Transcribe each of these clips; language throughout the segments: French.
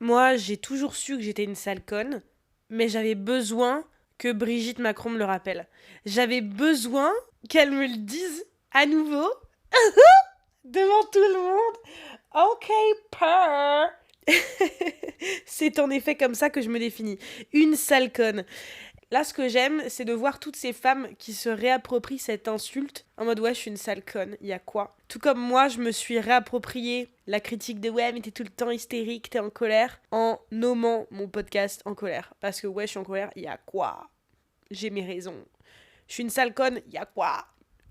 Moi, j'ai toujours su que j'étais une sale conne, mais j'avais besoin que Brigitte Macron me le rappelle. J'avais besoin qu'elle me le dise à nouveau, devant tout le monde. Ok, peur. C'est en effet comme ça que je me définis. Une sale conne. Là, ce que j'aime, c'est de voir toutes ces femmes qui se réapproprient cette insulte en mode ouais, je suis une sale conne, y a quoi? Tout comme moi, je me suis réapproprié la critique de ouais, mais t'es tout le temps hystérique, t'es en colère, en nommant mon podcast en colère. Parce que ouais, je suis en colère, y a quoi? J'ai mes raisons. Je suis une sale conne, y a quoi?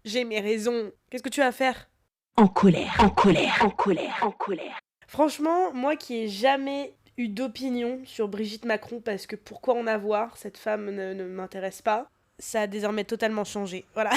J'ai mes raisons. Qu'est-ce que tu vas faire? En colère, en colère, en colère, en colère. Franchement, moi qui ai jamais eu d'opinion sur Brigitte Macron parce que pourquoi en avoir, cette femme ne m'intéresse pas, ça a désormais totalement changé. Voilà.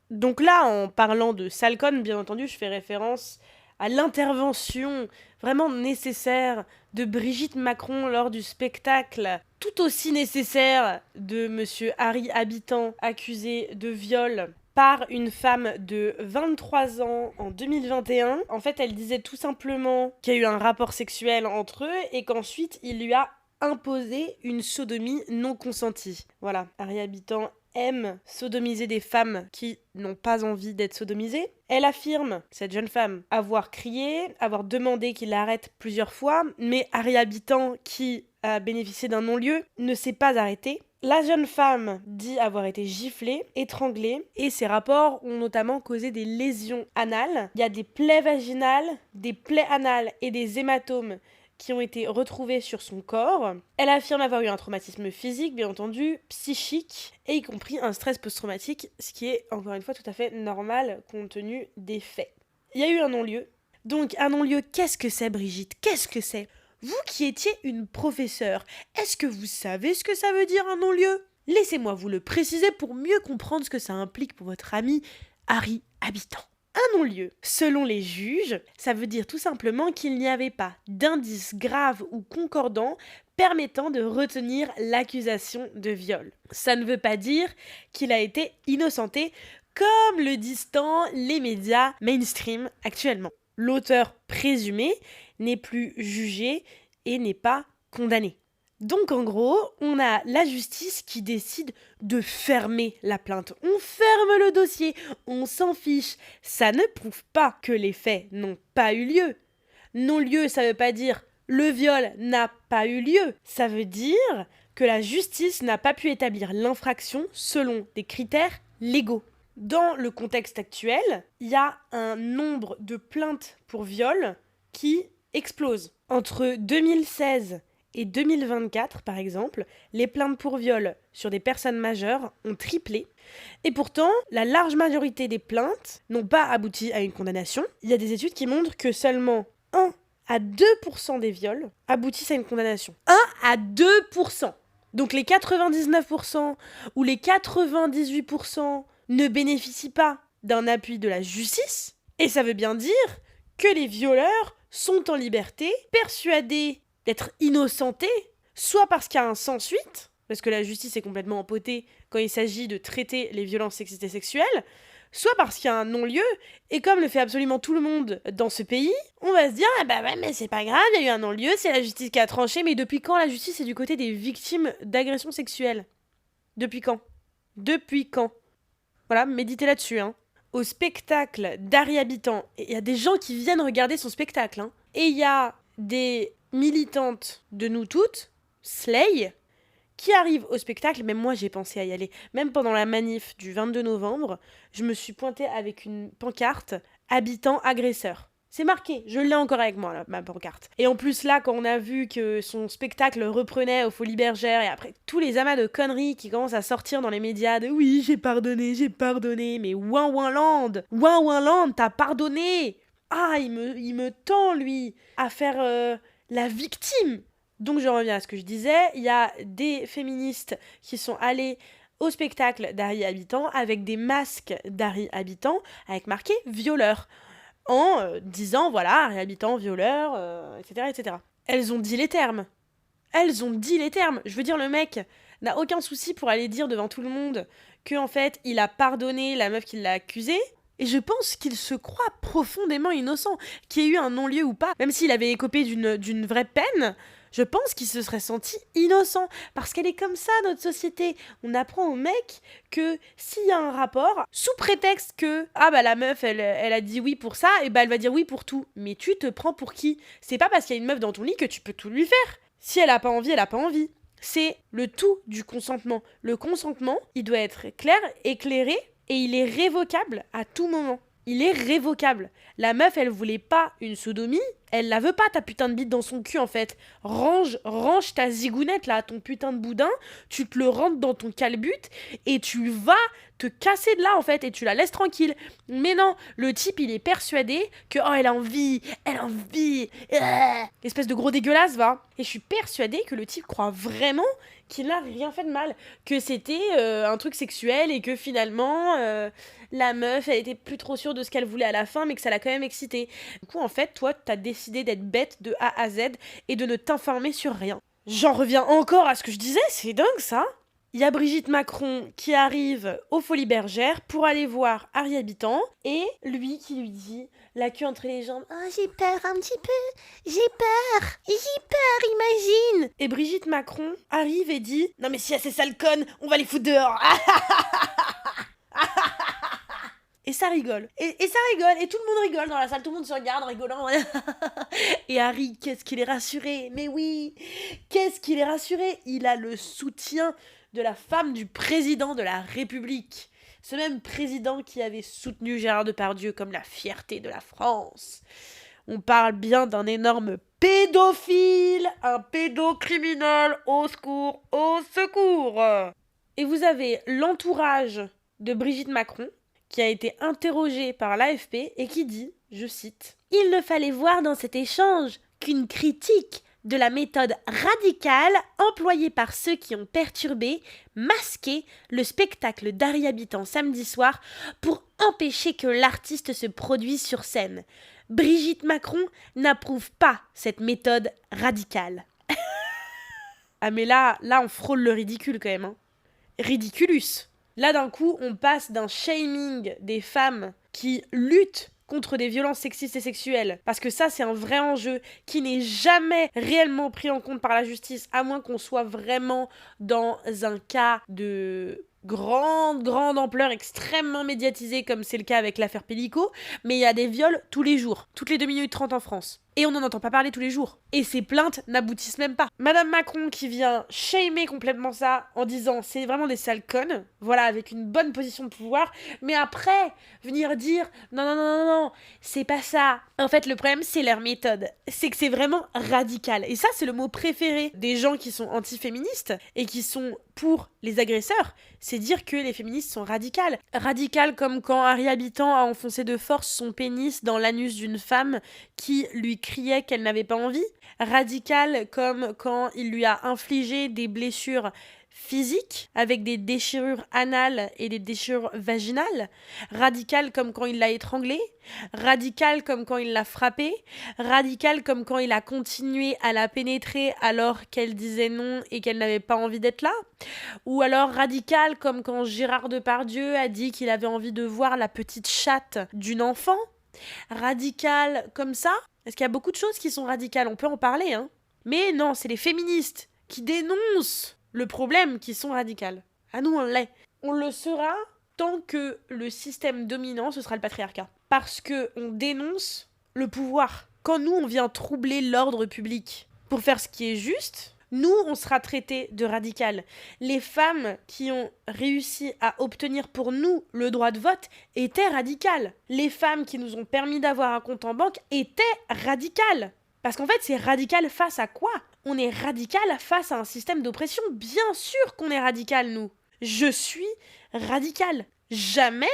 Donc là, en parlant de Salcon, bien entendu, je fais référence à l'intervention vraiment nécessaire de Brigitte Macron lors du spectacle, tout aussi nécessaire de monsieur Harry Habitant, accusé de viol par une femme de 23 ans en 2021. En fait, elle disait tout simplement qu'il y a eu un rapport sexuel entre eux et qu'ensuite il lui a imposé une sodomie non consentie. Voilà, Harry Habitant aime sodomiser des femmes qui n'ont pas envie d'être sodomisées. Elle affirme, cette jeune femme, avoir crié, avoir demandé qu'il l'arrête plusieurs fois, mais Harry Habitant, qui a bénéficié d'un non-lieu, ne s'est pas arrêté. La jeune femme dit avoir été giflée, étranglée, et ces rapports ont notamment causé des lésions anales. Il y a des plaies vaginales, des plaies anales et des hématomes qui ont été retrouvés sur son corps. Elle affirme avoir eu un traumatisme physique, bien entendu, psychique, et y compris un stress post-traumatique, ce qui est, encore une fois, tout à fait normal compte tenu des faits. Il y a eu un non-lieu. Donc, un non-lieu, qu'est-ce que c'est, Brigitte? Qu'est-ce que c'est? Vous qui étiez une professeure, est-ce que vous savez ce que ça veut dire un non-lieu? Laissez-moi vous le préciser pour mieux comprendre ce que ça implique pour votre ami Harry Habitant. Un non-lieu, selon les juges, ça veut dire tout simplement qu'il n'y avait pas d'indice grave ou concordant permettant de retenir l'accusation de viol. Ça ne veut pas dire qu'il a été innocenté, comme le disent tant les médias mainstream actuellement. L'auteur présumé n'est plus jugé et n'est pas condamné. Donc en gros, on a la justice qui décide de fermer la plainte. On ferme le dossier, on s'en fiche. Ça ne prouve pas que les faits n'ont pas eu lieu. Non-lieu, ça veut pas dire le viol n'a pas eu lieu. Ça veut dire que la justice n'a pas pu établir l'infraction selon des critères légaux. Dans le contexte actuel, il y a un nombre de plaintes pour viol qui explose. Entre 2016 et 2024, par exemple, les plaintes pour viol sur des personnes majeures ont triplé. Et pourtant, la large majorité des plaintes n'ont pas abouti à une condamnation. Il y a des études qui montrent que seulement 1 à 2% des viols aboutissent à une condamnation. 1 à 2%. Donc les 99% ou les 98% ne bénéficient pas d'un appui de la justice. Et ça veut bien dire que les violeurs sont en liberté, persuadés d'être innocentés, soit parce qu'il y a un sans-suite, parce que la justice est complètement empotée quand il s'agit de traiter les violences sexistes et sexuelles, soit parce qu'il y a un non-lieu, et comme le fait absolument tout le monde dans ce pays, on va se dire « Ah bah ouais, mais c'est pas grave, il y a eu un non-lieu, c'est la justice qui a tranché, mais depuis quand la justice est du côté des victimes d'agressions sexuelles ? Depuis quand ? Depuis quand ?» Voilà, méditez là-dessus, hein. Au spectacle d'Harry Habitant, il y a des gens qui viennent regarder son spectacle, hein. Et il y a des militantes de nous toutes, Slay, qui arrivent au spectacle. Même moi, j'ai pensé à y aller. Même pendant la manif du 22 novembre, je me suis pointée avec une pancarte « Habitant agresseur ». C'est marqué, je l'ai encore avec moi, là, ma pancarte. Et en plus, là, quand on a vu que son spectacle reprenait aux Folies Bergères, et après tous les amas de conneries qui commencent à sortir dans les médias de oui, j'ai pardonné, mais Ouin t'as pardonné. Ah, il me tend, lui, à faire la victime. Donc je reviens à ce que je disais, il y a des féministes qui sont allées au spectacle d'Harry Habitant avec des masques d'Harry Habitant avec marqué violeur, en disant voilà, Harry Habitant, violeur, etc., etc. Elles ont dit les termes. Je veux dire, le mec n'a aucun souci pour aller dire devant tout le monde que en fait il a pardonné la meuf qui l'a accusé. Et je pense qu'il se croit profondément innocent, qu'il y ait eu un non-lieu ou pas, même s'il avait écopé d'une vraie peine, je pense qu'il se serait senti innocent, parce qu'elle est comme ça, notre société. On apprend au mec que s'il y a un rapport, sous prétexte que la meuf, elle a dit oui pour ça, et elle va dire oui pour tout. Mais tu te prends pour qui? C'est pas parce qu'il y a une meuf dans ton lit que tu peux tout lui faire. Si elle a pas envie, elle a pas envie. C'est le tout du consentement. Le consentement, il doit être clair, éclairé, et il est révocable à tout moment. Il est révocable. La meuf, elle voulait pas une sodomie, elle la veut pas, ta putain de bite dans son cul, en fait. Range ta zigounette, là, ton putain de boudin, tu te le rentres dans ton calbut, et tu vas te casser de là, en fait, et tu la laisses tranquille. Mais non, le type, il est persuadé que, elle a envie, espèce de gros dégueulasse, va. Et je suis persuadée que le type croit vraiment qu'il n'a rien fait de mal, que c'était un truc sexuel, et que finalement, la meuf, elle était plus trop sûre de ce qu'elle voulait à la fin, mais que ça l'a quand même excitée. Du coup, en fait, toi, t'as décidé d'être bête de A à Z et de ne t'informer sur rien. J'en reviens encore à ce que je disais, c'est dingue ça. Il y a Brigitte Macron qui arrive aux Folies Bergères pour aller voir Harry Habitant, et lui qui lui dit, la queue entre les jambes, j'ai peur un petit peu, j'ai peur, imagine. Et Brigitte Macron arrive et dit, non mais si y a ces sales connes, on va les foutre dehors. Et ça rigole. Et ça rigole. Et tout le monde rigole dans la salle. Tout le monde se regarde rigolant. Et Harry, qu'est-ce qu'il est rassuré. Mais oui, qu'est-ce qu'il est rassuré. Il a le soutien de la femme du président de la République. Ce même président qui avait soutenu Gérard Depardieu comme la fierté de la France. On parle bien d'un énorme pédophile, un pédocriminel. Au secours, au secours. Et vous avez l'entourage de Brigitte Macron, qui a été interrogé par l'AFP et qui dit, je cite, « Il ne fallait voir dans cet échange qu'une critique de la méthode radicale employée par ceux qui ont perturbé, masqué le spectacle d'Harry Habitant samedi soir pour empêcher que l'artiste se produise sur scène. Brigitte Macron n'approuve pas cette méthode radicale. » Ah mais là on frôle le ridicule quand même. Hein. Ridiculus. Là, d'un coup, on passe d'un shaming des femmes qui luttent contre des violences sexistes et sexuelles, parce que ça, c'est un vrai enjeu qui n'est jamais réellement pris en compte par la justice, à moins qu'on soit vraiment dans un cas de grande ampleur, extrêmement médiatisé, comme c'est le cas avec l'affaire Pellico, mais il y a des viols tous les jours, toutes les 2 minutes 30 en France. Et on n'en entend pas parler tous les jours. Et ces plaintes n'aboutissent même pas. Madame Macron qui vient shamer complètement ça en disant c'est vraiment des sales connes, voilà, avec une bonne position de pouvoir, mais après, venir dire non, c'est pas ça. En fait, le problème, c'est leur méthode. C'est que c'est vraiment radical. Et ça, c'est le mot préféré des gens qui sont antiféministes et qui sont pour les agresseurs, c'est dire que les féministes sont radicales. Radicales comme quand Harry Habitant a enfoncé de force son pénis dans l'anus d'une femme qui lui criait qu'elle n'avait pas envie. Radical comme quand il lui a infligé des blessures physiques avec des déchirures anales et des déchirures vaginales. Radical comme quand il l'a étranglée. Radical comme quand il l'a frappée. Radical comme quand il a continué à la pénétrer alors qu'elle disait non et qu'elle n'avait pas envie d'être là. Ou alors radical comme quand Gérard Depardieu a dit qu'il avait envie de voir la petite chatte d'une enfant. Radical comme ça. Est-ce qu'il y a beaucoup de choses qui sont radicales? On peut en parler, hein. Mais non, c'est les féministes qui dénoncent le problème qui sont radicales. À nous, on l'est. On le sera tant que le système dominant, ce sera le patriarcat. Parce que on dénonce le pouvoir. Quand nous, on vient troubler l'ordre public pour faire ce qui est juste, nous, on sera traités de radicales. Les femmes qui ont réussi à obtenir pour nous le droit de vote étaient radicales. Les femmes qui nous ont permis d'avoir un compte en banque étaient radicales. Parce qu'en fait, c'est radical face à quoi? On est radical face à un système d'oppression. Bien sûr qu'on est radical, nous. Je suis radical. Jamais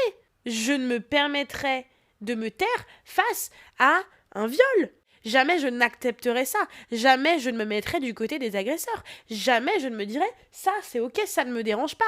je ne me permettrai de me taire face à un viol. Jamais je n'accepterai ça. Jamais je ne me mettrai du côté des agresseurs. Jamais je ne me dirai « ça, c'est ok, ça ne me dérange pas ».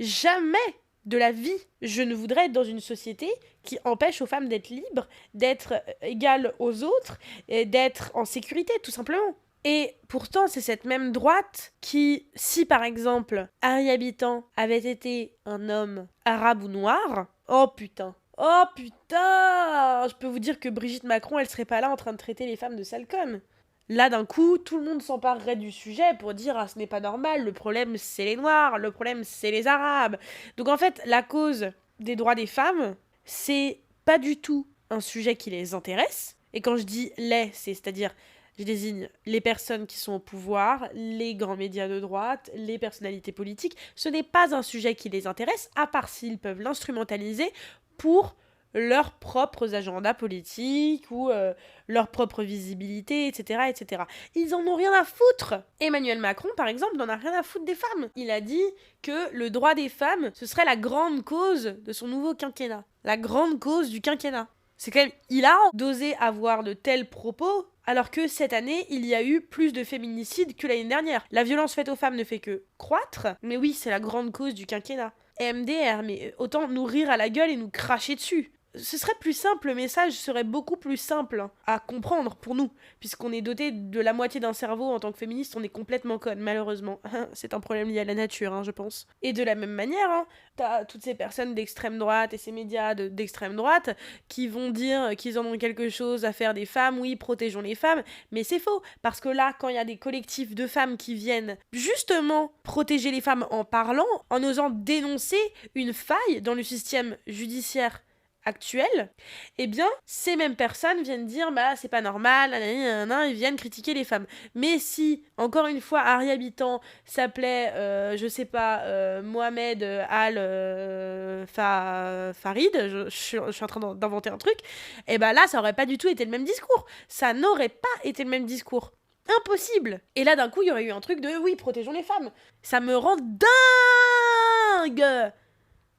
Jamais de la vie, je ne voudrais être dans une société qui empêche aux femmes d'être libres, d'être égales aux autres, et d'être en sécurité, tout simplement. Et pourtant, c'est cette même droite qui, si par exemple, Harry Habitant avait été un homme arabe ou noir, oh putain, Oh putain! Je peux vous dire que Brigitte Macron, elle serait pas là en train de traiter les femmes de sales connes. Là, d'un coup, tout le monde s'emparerait du sujet pour dire ah, ce n'est pas normal, le problème c'est les Noirs, le problème c'est les Arabes. Donc en fait, la cause des droits des femmes, c'est pas du tout un sujet qui les intéresse. Et quand je dis les, c'est-à-dire je désigne les personnes qui sont au pouvoir, les grands médias de droite, les personnalités politiques. Ce n'est pas un sujet qui les intéresse, à part s'ils peuvent l'instrumentaliser pour leurs propres agendas politiques ou leur propre visibilité, etc., etc. Ils en ont rien à foutre. Emmanuel Macron, par exemple, n'en a rien à foutre des femmes. Il a dit que le droit des femmes, ce serait la grande cause de son nouveau quinquennat. La grande cause du quinquennat. C'est quand même hilarant d'oser avoir de tels propos, alors que cette année, il y a eu plus de féminicides que l'année dernière. La violence faite aux femmes ne fait que croître, mais oui, c'est la grande cause du quinquennat. MDR, mais autant nous rire à la gueule et nous cracher dessus. Ce serait plus simple, le message serait beaucoup plus simple à comprendre pour nous, puisqu'on est doté de la moitié d'un cerveau en tant que féministe, on est complètement conne, malheureusement. C'est un problème lié à la nature, je pense. Et de la même manière, t'as toutes ces personnes d'extrême droite et ces médias d'extrême droite qui vont dire qu'ils en ont quelque chose à faire des femmes, oui, protégeons les femmes, mais c'est faux, parce que là, quand il y a des collectifs de femmes qui viennent justement protéger les femmes en parlant, en osant dénoncer une faille dans le système judiciaire actuel, eh bien, ces mêmes personnes viennent dire bah c'est pas normal, ils viennent critiquer les femmes. Mais si, encore une fois, Harry Habitant s'appelait, je sais pas, Mohamed Farid, je suis en train d'inventer un truc, et bah là, ça aurait pas du tout été le même discours. Ça n'aurait pas été le même discours. Impossible. Et là, d'un coup, il y aurait eu un truc de oui, protégeons les femmes. Ça me rend dingue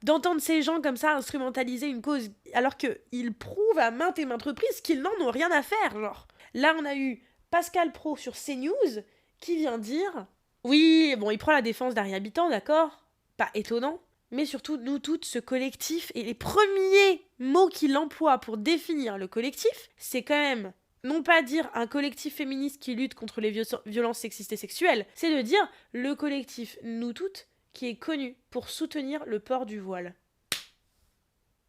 d'entendre ces gens comme ça instrumentaliser une cause alors qu'ils prouvent à maintes et maintes reprises qu'ils n'en ont rien à faire, genre. Là, on a eu Pascal Praud sur CNews qui vient dire oui, bon, il prend la défense d'Harry Habitant, d'accord, pas étonnant, mais surtout, nous toutes, ce collectif, et les premiers mots qu'il emploie pour définir le collectif, c'est quand même non pas dire un collectif féministe qui lutte contre les violences sexistes et sexuelles, c'est de dire le collectif nous toutes qui est connu pour soutenir le port du voile.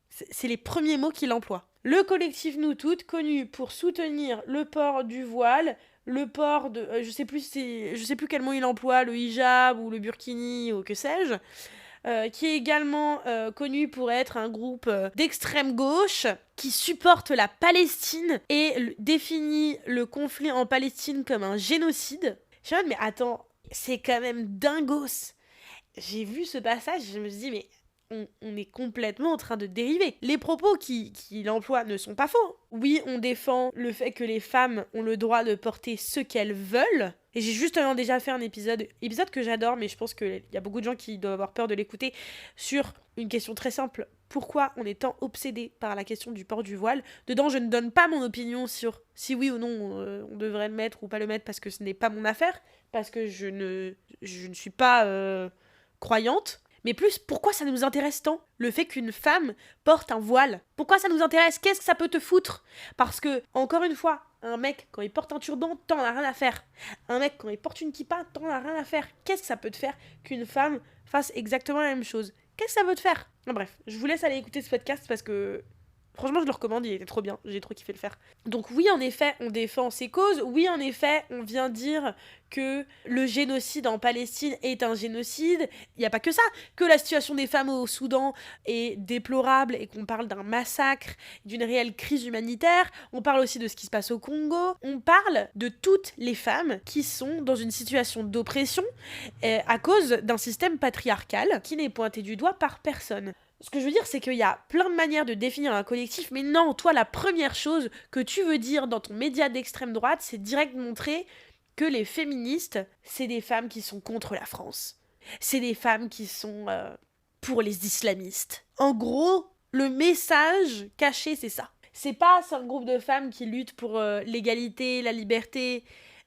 C'est les premiers mots qu'il emploie. Le collectif Nous Toutes, connu pour soutenir le port du voile, le port de... je sais plus quel mot il emploie, le hijab ou le burkini ou que sais-je, qui est également connu pour être un groupe d'extrême gauche qui supporte la Palestine et définit le conflit en Palestine comme un génocide. Je suis en mode, mais attends, c'est quand même dingos. J'ai vu ce passage, je me suis dit, mais on est complètement en train de dériver. Les propos qu'il emploie ne sont pas faux. Oui, on défend le fait que les femmes ont le droit de porter ce qu'elles veulent. Et j'ai justement déjà fait un épisode que j'adore, mais je pense qu'il y a beaucoup de gens qui doivent avoir peur de l'écouter, sur une question très simple. Pourquoi on est tant obsédé par la question du port du voile? Dedans, je ne donne pas mon opinion sur si oui ou non on devrait le mettre ou pas le mettre, parce que ce n'est pas mon affaire, parce que je ne suis pas croyante. Mais plus, pourquoi ça nous intéresse tant, le fait qu'une femme porte un voile? Pourquoi ça nous intéresse? Qu'est-ce que ça peut te foutre? Parce que, encore une fois, un mec, quand il porte un turban, t'en as rien à faire. Un mec, quand il porte une kippa, t'en as rien à faire. Qu'est-ce que ça peut te faire qu'une femme fasse exactement la même chose? Qu'est-ce que ça peut te faire? Bref, je vous laisse aller écouter ce podcast parce que... franchement, je le recommande, il était trop bien, j'ai trop kiffé le faire. Donc oui, en effet, on défend ces causes. Oui, en effet, on vient dire que le génocide en Palestine est un génocide. Il n'y a pas que ça, que la situation des femmes au Soudan est déplorable et qu'on parle d'un massacre, d'une réelle crise humanitaire. On parle aussi de ce qui se passe au Congo. On parle de toutes les femmes qui sont dans une situation d'oppression à cause d'un système patriarcal qui n'est pointé du doigt par personne. Ce que je veux dire, c'est qu'il y a plein de manières de définir un collectif, mais non, toi, la première chose que tu veux dire dans ton média d'extrême droite, c'est direct montrer que les féministes, c'est des femmes qui sont contre la France. C'est des femmes qui sont pour les islamistes. En gros, le message caché, c'est ça. C'est pas un groupe de femmes qui luttent pour l'égalité, la liberté,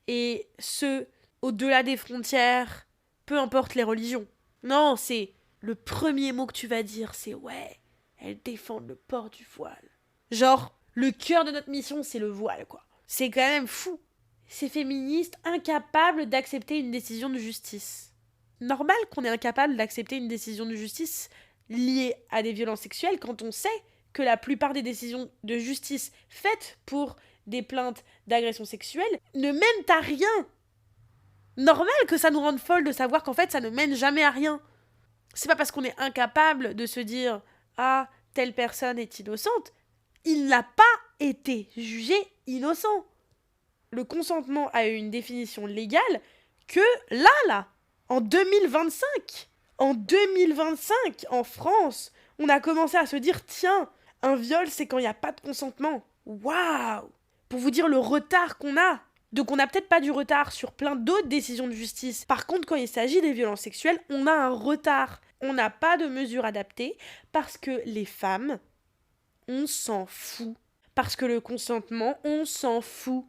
et ce, au-delà des frontières, peu importe les religions. Non, c'est... le premier mot que tu vas dire, c'est « ouais, elles défendent le port du voile ». Genre, le cœur de notre mission, c'est le voile, quoi. C'est quand même fou. Ces féministes incapables d'accepter une décision de justice. Normal qu'on est incapable d'accepter une décision de justice liée à des violences sexuelles quand on sait que la plupart des décisions de justice faites pour des plaintes d'agression sexuelle ne mènent à rien. Normal que ça nous rende folle de savoir qu'en fait ça ne mène jamais à rien. C'est pas parce qu'on est incapable de se dire « Ah, telle personne est innocente », il n'a pas été jugé innocent. Le consentement a eu une définition légale que là, en 2025, en France, on a commencé à se dire « Tiens, un viol, c'est quand il n'y a pas de consentement. » Waouh! Pour vous dire le retard qu'on a. Donc on n'a peut-être pas du retard sur plein d'autres décisions de justice. Par contre, quand il s'agit des violences sexuelles, on a un retard. On n'a pas de mesures adaptées parce que les femmes, on s'en fout. Parce que le consentement, on s'en fout.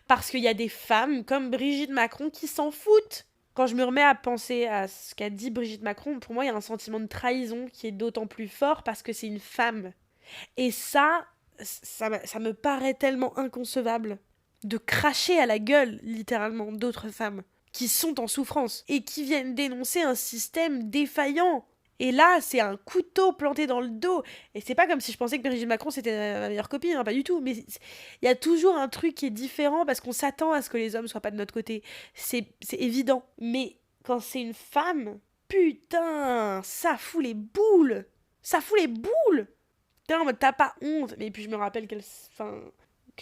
Parce qu'il y a des femmes comme Brigitte Macron qui s'en foutent. Quand je me remets à penser à ce qu'a dit Brigitte Macron, pour moi, il y a un sentiment de trahison qui est d'autant plus fort parce que c'est une femme. Et ça me paraît tellement inconcevable de cracher à la gueule, littéralement, d'autres femmes qui sont en souffrance et qui viennent dénoncer un système défaillant. Et là, c'est un couteau planté dans le dos. Et c'est pas comme si je pensais que Brigitte Macron, c'était ma meilleure copine, hein, pas du tout. Mais il y a toujours un truc qui est différent parce qu'on s'attend à ce que les hommes soient pas de notre côté. C'est évident. Mais quand c'est une femme, putain, ça fout les boules. Ça fout les boules. Putain, t'as pas honte. Mais puis je me rappelle que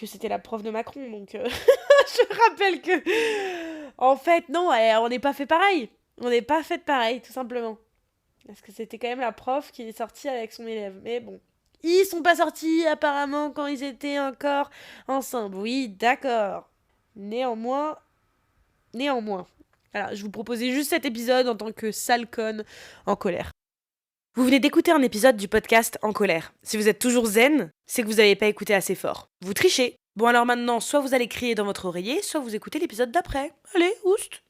c'était la prof de Macron, donc je rappelle que... En fait, non, on n'est pas fait pareil. On n'est pas fait pareil, tout simplement. Parce que c'était quand même la prof qui est sortie avec son élève. Mais bon. Ils sont pas sortis, apparemment, quand ils étaient encore ensemble. Oui, d'accord. Néanmoins... Voilà, je vous proposais juste cet épisode en tant que sale conne en colère. Vous venez d'écouter un épisode du podcast En colère. Si vous êtes toujours zen, c'est que vous n'avez pas écouté assez fort. Vous trichez. Bon alors maintenant, soit vous allez crier dans votre oreiller, soit vous écoutez l'épisode d'après. Allez, oust!